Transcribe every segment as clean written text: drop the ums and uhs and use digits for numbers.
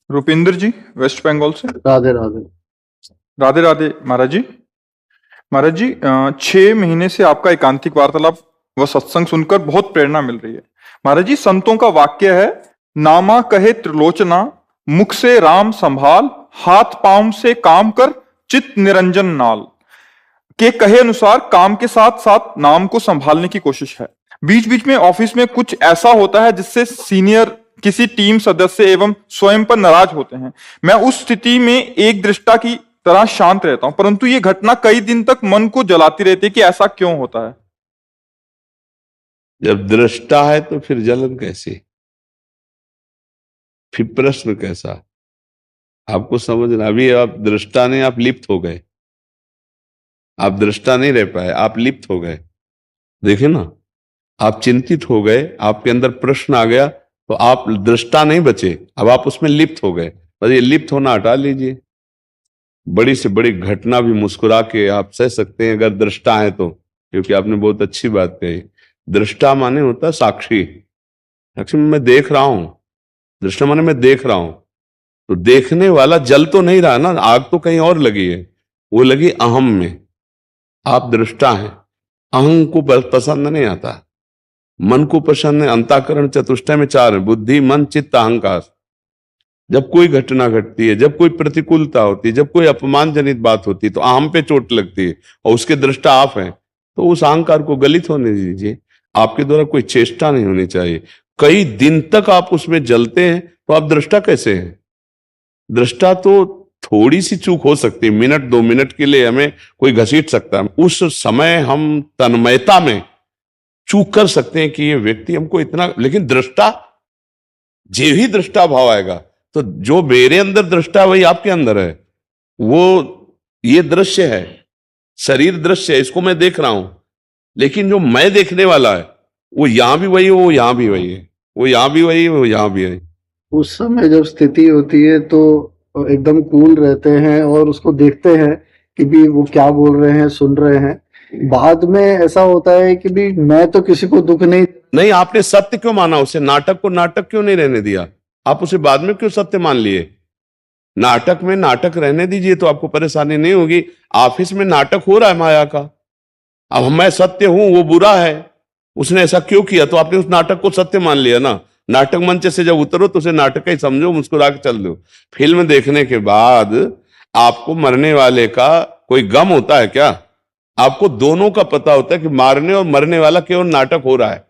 रुपिंदर जी waste Bengal से। राधे राधे। राधे राधे महाराज जी। महाराज जी 6 महीने से आपका एकांतिक वार्तालाप व सत्संग सुनकर बहुत प्रेरणा मिल रही है। महाराज जी संतों का वाक्य है, नामा कहे त्रिलोचना, मुख से राम संभाल, हाथ पांव से काम कर, चित्त निरंजन नाल। के कहे अनुसार काम के साथ साथ नाम को संभालने की कोशिश है। बीच बीच में ऑफिस में कुछ ऐसा होता है जिससे सीनियर किसी टीम सदस्य एवं स्वयं पर नाराज होते हैं। मैं उस स्थिति में एक दृष्टा की तरह शांत रहता हूं, परंतु ये घटना कई दिन तक मन को जलाती रहती है कि ऐसा क्यों होता है। जब दृष्टा है तो फिर जलन कैसी, फिर प्रश्न कैसा? आपको समझना, अभी आप दृष्टा नहीं, आप लिप्त हो गए। आप दृष्टा नहीं रह पाए, आप लिप्त हो गए। देखिए ना, आप चिंतित हो गए, आपके अंदर प्रश्न आ गया, तो आप दृष्टा नहीं बचे, अब आप उसमें लिप्त हो गए। बस ये लिप्त होना हटा लीजिए। बड़ी से बड़ी घटना भी मुस्कुरा के आप सह सकते हैं अगर दृष्टा है तो, क्योंकि आपने बहुत अच्छी बात कही। दृष्टा माने होता है साक्षी। साक्षी मैं देख रहा हूं, दृष्टा माने मैं देख रहा हूं। तो देखने वाला जल तो नहीं रहा ना, आग तो कहीं और लगी है, वो लगी अहम में। आप दृष्टा हैं। अहं को पसंद नहीं आता, मन को पसंद है। अंतःकरण चतुष्टय में 4 है, बुद्धि मन चित्त अहंकार। जब कोई घटना घटती है, जब कोई प्रतिकूलता होती है, जब कोई अपमानजनित बात होती है, तो अहम पे चोट लगती है और उसके दृष्टा आप हैं, तो उस अहंकार को गलित होने दीजिए। आपके द्वारा कोई चेष्टा नहीं होनी चाहिए। कई दिन तक आप उसमें जलते हैं तो आप दृष्टा कैसे हैं? दृष्टा तो थोड़ी सी चूक हो सकती है, मिनट 2 मिनट के लिए हमें कोई घसीट सकता है, उस समय हम तन्मयता में चूक कर सकते हैं कि ये व्यक्ति हमको इतना। लेकिन दृष्टा, जे ही दृष्टा भाव आएगा, तो जो मेरे अंदर दृष्टा है वही आपके अंदर है। वो ये दृश्य है, शरीर दृश्य है, इसको मैं देख रहा हूं, लेकिन जो मैं देखने वाला है वो यहां भी वही है, वो यहां भी वही है, वो यहां भी वही है, वो यहां भी है। उस समय जब स्थिति होती है तो एकदम कूल रहते हैं और उसको देखते हैं कि भी वो क्या बोल रहे हैं, सुन रहे हैं। बाद में ऐसा होता है कि भी मैं तो किसी को दुख नहीं। आपने सत्य क्यों माना? उसे नाटक को नाटक क्यों नहीं रहने दिया? आप उसे बाद में क्यों सत्य मान लिए? नाटक में नाटक रहने दीजिए तो आपको परेशानी नहीं होगी। ऑफिस में नाटक हो रहा है माया का, अब मैं सत्य हूं, वो बुरा है, उसने ऐसा क्यों किया, तो आपने उस नाटक को सत्य मान लिया ना। नाटक मंच से जब उतरो तो उसे नाटक ही समझो, मुस्कुरा के चल दो। फिल्म देखने के बाद आपको मरने वाले का कोई गम होता है क्या? आपको दोनों का पता होता है कि मारने और मरने वाला केवल नाटक हो रहा है,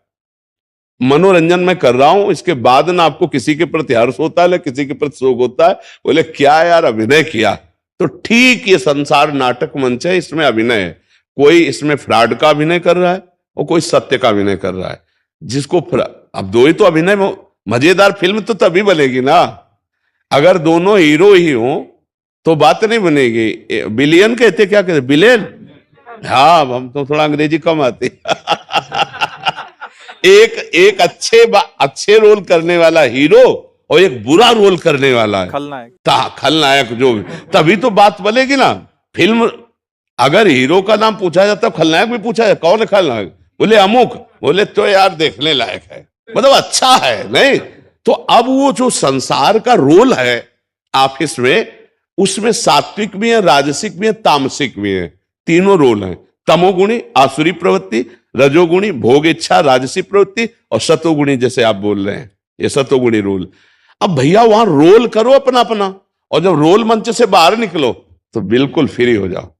मनोरंजन मैं कर रहा हूं। इसके बाद ना आपको किसी के प्रति हर्ष होता है, किसी के प्रति शोक होता है। बोले क्या यार अभिनय किया। तो ठीक ये संसार नाटक मंच है, इसमें अभिनय है। कोई इसमें फ्रॉड का अभिनय कर रहा है और कोई सत्य का अभिनय कर रहा है। जिसको अब दो ही तो अभिनय, मजेदार फिल्म तो तभी बनेगी ना अगर दोनों हीरो ही हो, तो बात नहीं बनेगी। बिलियन कहते, क्या कहते, बिलियन। हाँ, हम तो थोड़ा अंग्रेजी कम आती एक अच्छे रोल करने वाला हीरो और एक बुरा रोल करने वाला है खलनायक जो भी, तभी तो बात बनेगी ना फिल्म। अगर हीरो का नाम पूछा जाता है, खलनायक भी पूछा जाए, कौन है खलनायक, बोले अमुक, बोले तो यार देखने लायक है, मतलब अच्छा है नहीं। तो अब वो जो संसार का रोल है ऑफिस में, उसमें सात्विक भी है, राजसिक भी है, तामसिक भी है। तीनों रोल हैं। तमोगुणी आसुरी प्रवृत्ति, रजोगुणी भोग इच्छा राजसी प्रवृत्ति, और सतोगुणी जैसे आप बोल रहे हैं ये सतोगुणी रोल। अब भैया वहां रोल करो अपना अपना, और जब रोल मंच से बाहर निकलो तो बिल्कुल फ्री हो जाओ।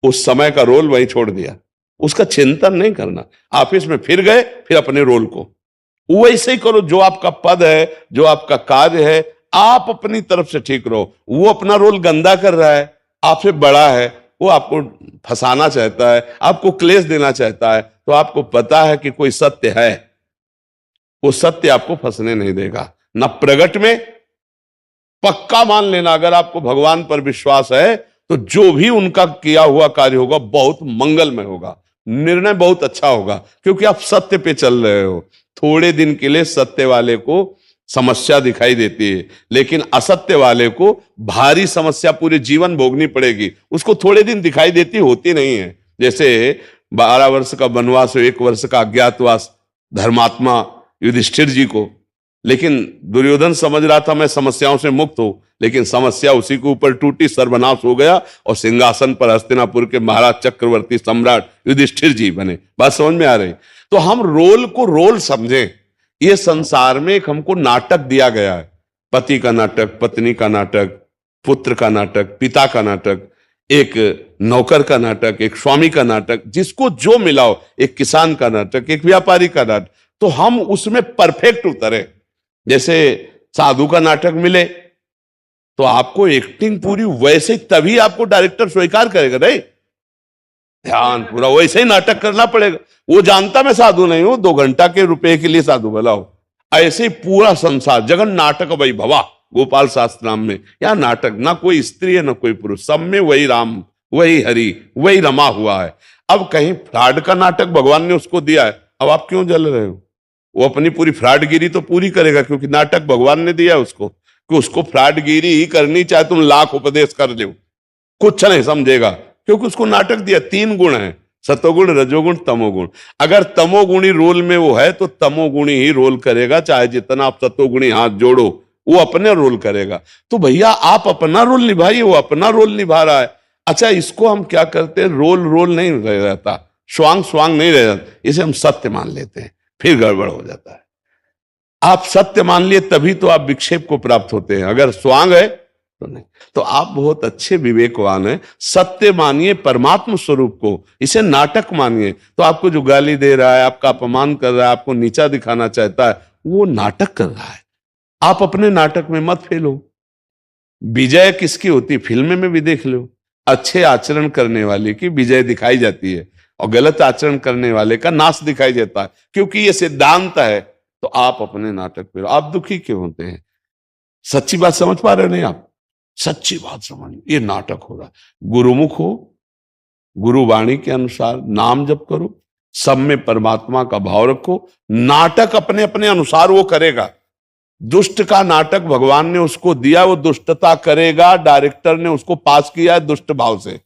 उस समय का रोल वहीं छोड़ दिया, उसका चिंतन नहीं करना। ऑफिस में फिर गए, फिर अपने रोल को वैसे ही करो। जो आपका पद है, जो आपका कार्य है, आप अपनी तरफ से ठीक रहो। वो अपना रोल गंदा कर रहा है, आपसे बड़ा है, वो आपको फंसाना चाहता है, आपको क्लेश देना चाहता है, तो आपको पता है कि कोई सत्य है, वो सत्य आपको फंसने नहीं देगा। ना प्रगट में पक्का मान लेना, अगर आपको भगवान पर विश्वास है तो जो भी उनका किया हुआ कार्य होगा बहुत मंगलमय होगा, निर्णय बहुत अच्छा होगा, क्योंकि आप सत्य पे चल रहे हो। थोड़े दिन के लिए सत्य वाले को समस्या दिखाई देती है, लेकिन असत्य वाले को भारी समस्या पूरे जीवन भोगनी पड़ेगी। उसको थोड़े दिन दिखाई देती होती नहीं है। जैसे 12 वर्ष का वनवास, 1 वर्ष का अज्ञातवास धर्मात्मा युधिष्ठिर जी को, लेकिन दुर्योधन समझ रहा था मैं समस्याओं से मुक्त हूं, लेकिन समस्या उसी के ऊपर टूटी, सर्वनाश हो गया और सिंहासन पर हस्तिनापुर के महाराज चक्रवर्ती सम्राट युधिष्ठिर जी बने। बात समझ में आ रही? तो हम रोल को रोल समझें। ये संसार में एक हमको नाटक दिया गया है, पति का नाटक, पत्नी का नाटक, पुत्र का नाटक, पिता का नाटक, एक नौकर का नाटक, एक स्वामी का नाटक, जिसको जो मिलाओ, एक किसान का नाटक, एक व्यापारी का नाटक, तो हम उसमें परफेक्ट उतरे। जैसे साधु का नाटक मिले तो आपको एक्टिंग पूरी वैसे ही, तभी आपको डायरेक्टर स्वीकार करेगा। नहीं, ध्यान पूरा वैसे ही नाटक करना पड़ेगा। वो जानता मैं साधु नहीं हूं, 2 घंटा के रुपए के लिए साधु भला हो, ऐसे ही पूरा संसार जगन नाटक भाई भवा गोपाल शास्त्र नाम में। यह नाटक ना कोई स्त्री है ना कोई पुरुष, सब में वही राम, वही हरि, वही रमा हुआ है। अब कहीं फ्रॉड का नाटक भगवान ने उसको दिया है, अब आप क्यों जल रहे हो? वो अपनी पूरी फ्रॉडगिरी तो पूरी करेगा, क्योंकि नाटक भगवान ने दिया है उसको, कि उसको फ्रॉडगिरी ही करनी, चाहे तुम लाख उपदेश कर लो, कुछ नहीं समझेगा, क्योंकि उसको नाटक दिया। 3 गुण है, सतोगुण, रजोगुण, तमोगुण। अगर तमोगुणी रोल में वो है तो तमोगुणी ही रोल करेगा, चाहे जितना आप सतोगुणी हाथ जोड़ो, वो अपने रोल करेगा। तो भैया आप अपना रोल निभाइए, वो अपना रोल निभा रहा है। अच्छा, इसको हम क्या करते हैं, रोल नहीं रह जाता, स्वांग नहीं रह जाता, इसे हम सत्य मान लेते हैं, फिर गड़बड़ हो जाता है। आप सत्य मान लिए तभी तो आप विक्षेप को प्राप्त होते हैं, अगर स्वांग है तो नहीं। तो आप बहुत अच्छे विवेकवान हैं, सत्य मानिए परमात्म स्वरूप को, इसे नाटक मानिए। तो आपको जो गाली दे रहा है, आपका अपमान कर रहा है, आपको नीचा दिखाना चाहता है, वो नाटक कर रहा है। आप अपने नाटक में मत फेलो। विजय किसकी होती, फिल्म में भी देख लो, अच्छे आचरण करने वाले की विजय दिखाई जाती है और गलत आचरण करने वाले का नाश दिखाई देता है, क्योंकि ये सिद्धांत है। तो आप अपने नाटक पे, आप दुखी क्यों होते हैं? सच्ची बात समझ पा रहे नहीं आप? सच्ची बात समझ, ये नाटक हो रहा है। गुरुमुख हो, गुरुवाणी के अनुसार नाम जप करो, सब में परमात्मा का भाव रखो, नाटक अपने अपने अनुसार वो करेगा। दुष्ट का नाटक भगवान ने उसको दिया, वो दुष्टता करेगा, डायरेक्टर ने उसको पास किया है दुष्ट भाव से,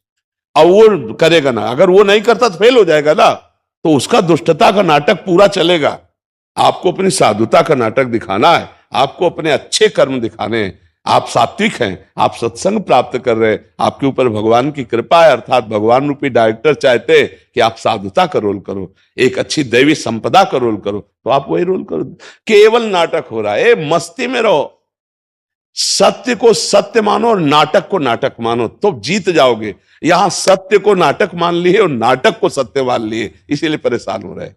अब वो करेगा ना। अगर वो नहीं करता तो फेल हो जाएगा ना, तो उसका दुष्टता का नाटक पूरा चलेगा। आपको अपनी साधुता का नाटक दिखाना है, आपको अपने अच्छे कर्म दिखाने हैं। आप सात्विक हैं, आप सत्संग प्राप्त कर रहे हैं, आपके ऊपर भगवान की कृपा है, अर्थात भगवान रूपी डायरेक्टर चाहते हैं कि आप साधुता का रोल करो, एक अच्छी दैवी संपदा का रोल करो, तो आप वही रोल करो। केवल नाटक हो रहा है, मस्ती में रहो, सत्य को सत्य मानो और नाटक को नाटक मानो, तो जीत जाओगे। यहां सत्य को नाटक मान लिए और नाटक को सत्य मान लिए, इसीलिए परेशान हो रहे।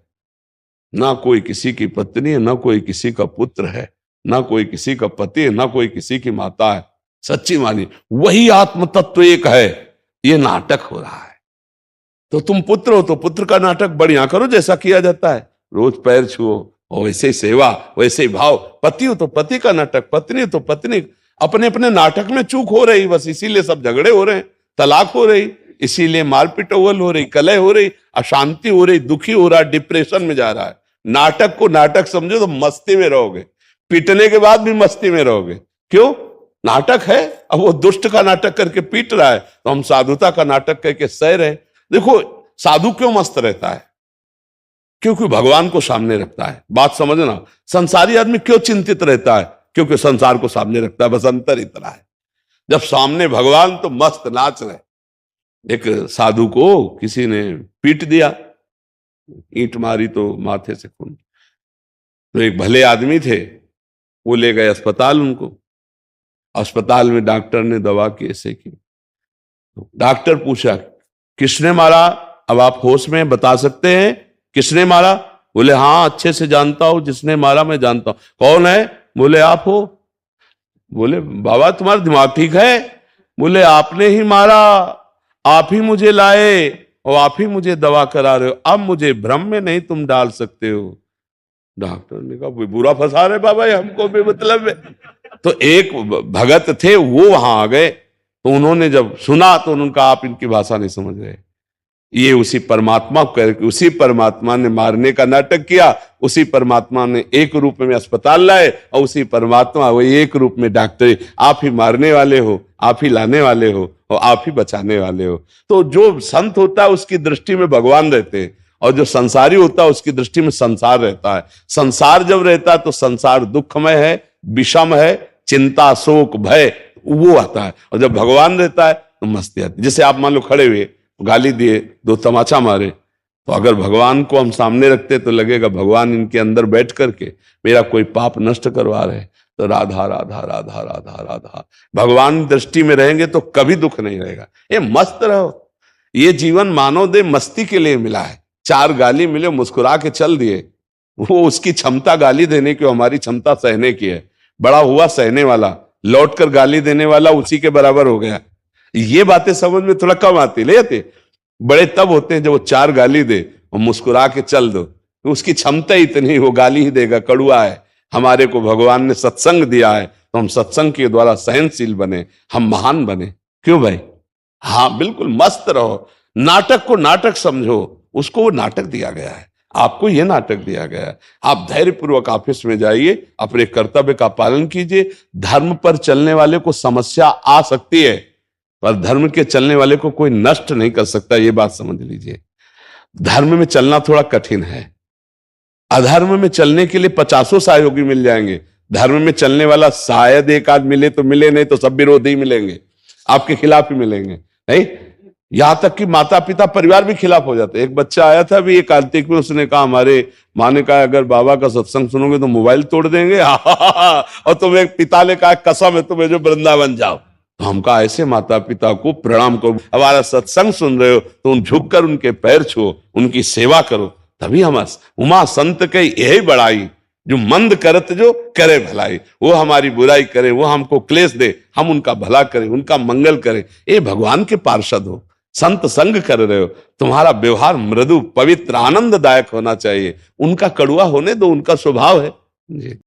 ना कोई किसी की पत्नी है, ना कोई किसी का पुत्र है, ना कोई किसी का पति है, ना कोई किसी की माता है। सच्ची मानी वही आत्म तत्व एक है, ये नाटक हो रहा है। तो तुम पुत्र हो तो पुत्र का नाटक बढ़िया करो, जैसा किया जाता है, रोज पैर छुओ और वैसे ही सेवा, वैसे ही भाव। पति हो तो पति का नाटक, पत्नी हो तो पत्नी। अपने अपने नाटक में चूक हो रही, बस इसीलिए सब झगड़े हो रहे हैं, तलाक हो रही, इसीलिए मारपीट हो रही, कलह हो रही, अशांति हो रही, दुखी हो रहा, डिप्रेशन में जा रहा है। नाटक को नाटक समझो तो मस्ती में रहोगे, पीटने के बाद भी मस्ती में रहोगे। क्यों? नाटक है। अब वो दुष्ट का नाटक करके पीट रहा है, तो हम साधुता का नाटक करके सह रहे। देखो साधु क्यों मस्त रहता है, क्योंकि भगवान को सामने रखता है। बात समझना, संसारी आदमी क्यों चिंतित रहता है, क्योंकि संसार को सामने रखता है, बस अंतर इतना है। जब सामने भगवान तो मस्त नाच रहे। एक साधु को किसी ने पीट दिया, ईंट मारी तो माथे से खून। तो एक भले आदमी थे, वो ले गए अस्पताल, उनको अस्पताल में डॉक्टर ने दवा की ऐसे की। तो डॉक्टर पूछा किसने मारा, अब आप होश में बता सकते हैं किसने मारा? बोले हाँ अच्छे से जानता हूं, जिसने मारा मैं जानता हूं। कौन है? बोले आप हो। बोले बाबा तुम्हारा दिमाग ठीक है? बोले आपने ही मारा, आप ही मुझे लाए और आप ही मुझे दवा करा रहे हो, अब मुझे भ्रम में नहीं तुम डाल सकते हो। डॉक्टर ने कहा बुरा फंसा रहे बाबा, ये हमको भी मतलब है। तो एक भगत थे, वो वहां आ गए, तो उन्होंने जब सुना तो उन्होंने कहा आप इनकी भाषा नहीं समझ रहे, ये उसी परमात्मा को करके, उसी परमात्मा ने मारने का नाटक किया, उसी परमात्मा ने एक रूप में अस्पताल लाए और उसी परमात्मा वही एक रूप में डॉक्टर। आप ही मारने वाले हो, आप ही लाने वाले हो और आप ही बचाने वाले हो। तो जो संत होता है उसकी दृष्टि में भगवान रहते हैं और जो संसारी होता है उसकी दृष्टि में संसार रहता है। संसार जब रहता है तो संसार दुखमय है, विषम है, चिंता, शोक, भय वो आता है। और जब भगवान रहता है तो मस्ती आती है। जैसे आप मान लो खड़े हुए, गाली दिए, दो तमाचा मारे, तो अगर भगवान को हम सामने रखते तो लगेगा भगवान इनके अंदर बैठ करके मेरा कोई पाप नष्ट करवा रहे हैं। तो राधा राधा राधा राधा राधा भगवान दृष्टि में रहेंगे तो कभी दुख नहीं रहेगा। ये मस्त रहो। ये जीवन मानव दे मस्ती के लिए मिला है। 4 गाली मिले, मुस्कुरा के चल दिए। वो उसकी क्षमता गाली देने की, हमारी क्षमता सहने की है। बड़ा हुआ सहने वाला, लौट कर गाली देने वाला उसी के बराबर हो गया। ये बातें समझ में थोड़ा कम आती, ले आते। बड़े तब होते हैं जब वो 4 गाली दे और मुस्कुरा के चल दो। तो उसकी क्षमता इतनी, वो गाली ही देगा, कड़ुआ है। हमारे को भगवान ने सत्संग दिया है तो हम सत्संग के द्वारा सहनशील बने, हम महान बने। क्यों भाई? हाँ बिल्कुल, मस्त रहो। नाटक को नाटक समझो, उसको वो नाटक दिया गया है, आपको ये नाटक दिया गया है। आप धैर्यपूर्वक ऑफिस में जाइए, अपने कर्तव्य का पालन कीजिए। धर्म पर चलने वाले को समस्या आ सकती है, पर धर्म के चलने वाले को कोई नष्ट नहीं कर सकता, ये बात समझ लीजिए। धर्म में चलना थोड़ा कठिन है। अधर्म में चलने के लिए 50 सहयोगी मिल जाएंगे। धर्म में चलने वाला शायद एक आध मिले तो मिले, नहीं तो सब विरोधी मिलेंगे, आपके खिलाफ ही मिलेंगे। नहीं, यहां तक कि माता पिता परिवार भी खिलाफ हो जाते। एक बच्चा आया था अभी एक कार्तिक में, उसने कहा हमारे माँ ने कहा अगर बाबा का सत्संग सुनोगे तो मोबाइल तोड़ देंगे। और तुम्हें पिता ने कहा कसम है तुम्हें जो वृंदावन जाओ। तो हम कहा ऐसे माता पिता को प्रणाम करो। हमारा सत्संग सुन रहे हो तो उन झुककर उनके पैर छुओ, उनकी सेवा करो, तभी हम उमा संत के यही बड़ाई, जो मंद करत जो करे भलाई। वो हमारी बुराई करे, वो हमको क्लेश दे, हम उनका भला करें, उनका मंगल करें। ये भगवान के पार्षद हो, संत संग कर रहे हो, तुम्हारा व्यवहार मृदु, पवित्र, आनंददायक होना चाहिए। उनका कड़ुआ होने दो, उनका स्वभाव है जी।